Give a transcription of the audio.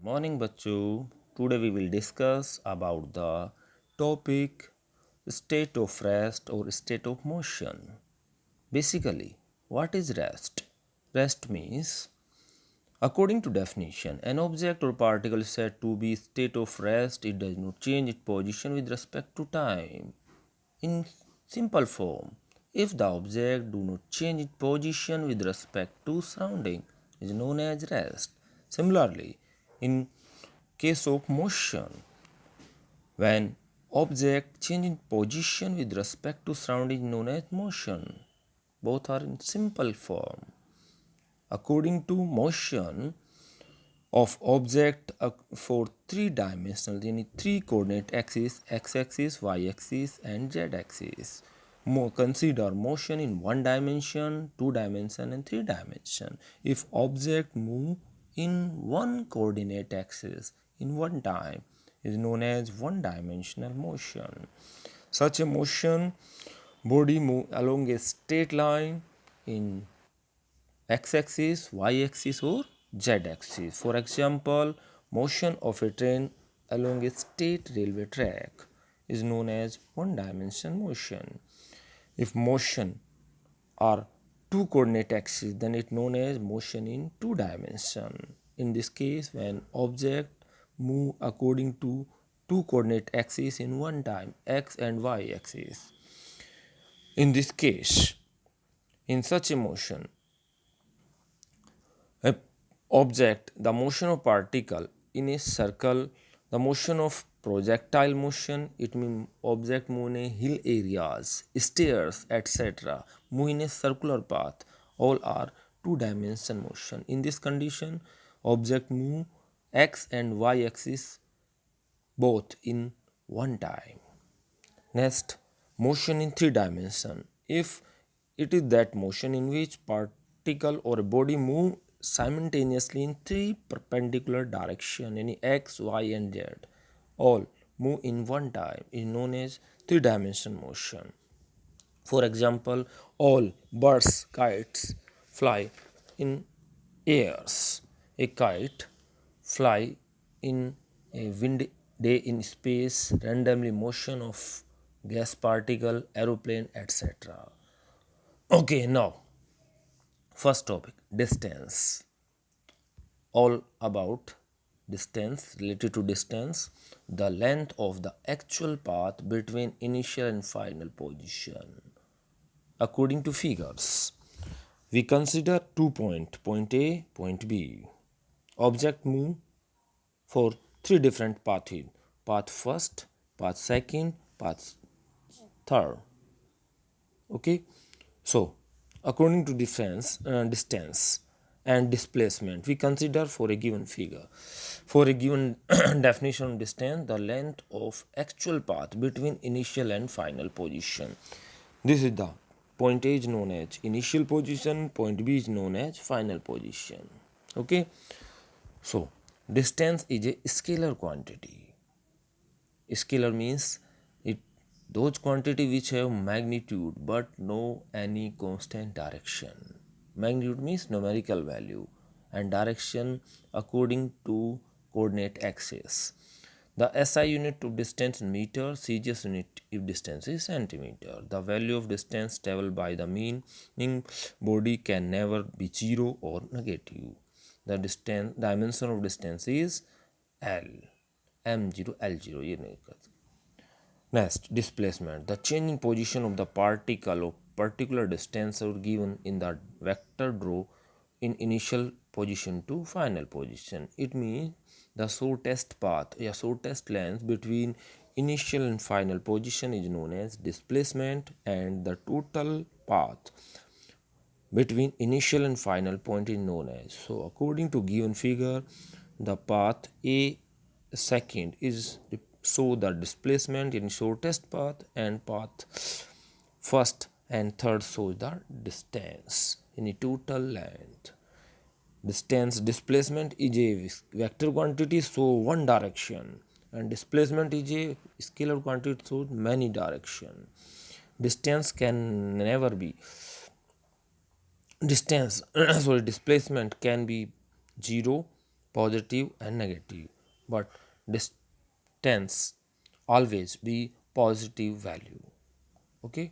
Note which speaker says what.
Speaker 1: Morning bachcho. Today we will discuss about the topic state of rest or state of motion. Basically, what is rest? Rest means, according to definition, an object or particle is said to be state of rest. It does not change its position with respect to time. In simple form, if the object do not change its position with respect to surrounding, is known as rest. Similarly, in case of motion, when object change in position with respect to surrounding is known as motion. Both are in simple form. According to motion of object for three-dimensional, yani three coordinate axis, x-axis, y-axis and z-axis. Consider motion in one dimension, two dimension and three dimension. If object move in one coordinate axis in one time is known as one-dimensional motion. Such a motion, body move along a straight line in x-axis, y-axis or z-axis. For example, motion of a train along a straight railway track is known as one-dimensional motion. If motion are two coordinate axes, then it known as motion in two dimension. In this case, when object move according to two coordinate axes in one time, x and y axis. In this case, in such a motion, a object, the motion of particle in a circle, the motion of projectile motion, it means object move in a hill areas, stairs, etc. move in a circular path, all are two-dimensional motion. In this condition, object move x and y axis both in one time. Next, motion in three dimension. If it is that motion in which particle or a body move simultaneously in three perpendicular direction, any x, y and z, all move in one time, is known as three-dimensional motion. For example, all birds, kites fly in airs. A kite fly in a wind day in space, randomly motion of gas particle, aeroplane, etc. Okay, now first topic, distance. All about distance, related to distance, the length of the actual path between initial and final position. According to figures, we consider 2 points, point A, point B. Object move for three different paths: path first, path second, path third. Okay, so according to distance and displacement, we consider for a given figure, for a given definition of distance, the length of actual path between initial and final position. This is the point A is known as initial position, point B is known as final position. Okay, so distance is a scalar quantity. Scalar means it those quantity which have magnitude but no any constant direction. Magnitude means numerical value and direction according to coordinate axis. The SI unit of distance in meter, CGS unit if distance is centimeter. The value of distance traveled by the meaning body can never be zero or negative. The distance dimension of distance is L, M0, L0. ये नहीं करते. Next, displacement. The change in position of the particle of particular distance are given in the vector draw in initial position to final position. It means the shortest path, shortest length between initial and final position is known as displacement, and the total path between initial and final point is known as. So according to given figure, the path A second is show the displacement in shortest path, and path first and third shows the distance in a total length. Distance displacement is a vector quantity, so one direction, and displacement is a scalar quantity, so many direction. Distance can never be distance sorry displacement can be 0, positive and negative, but distance always be positive value. Okay.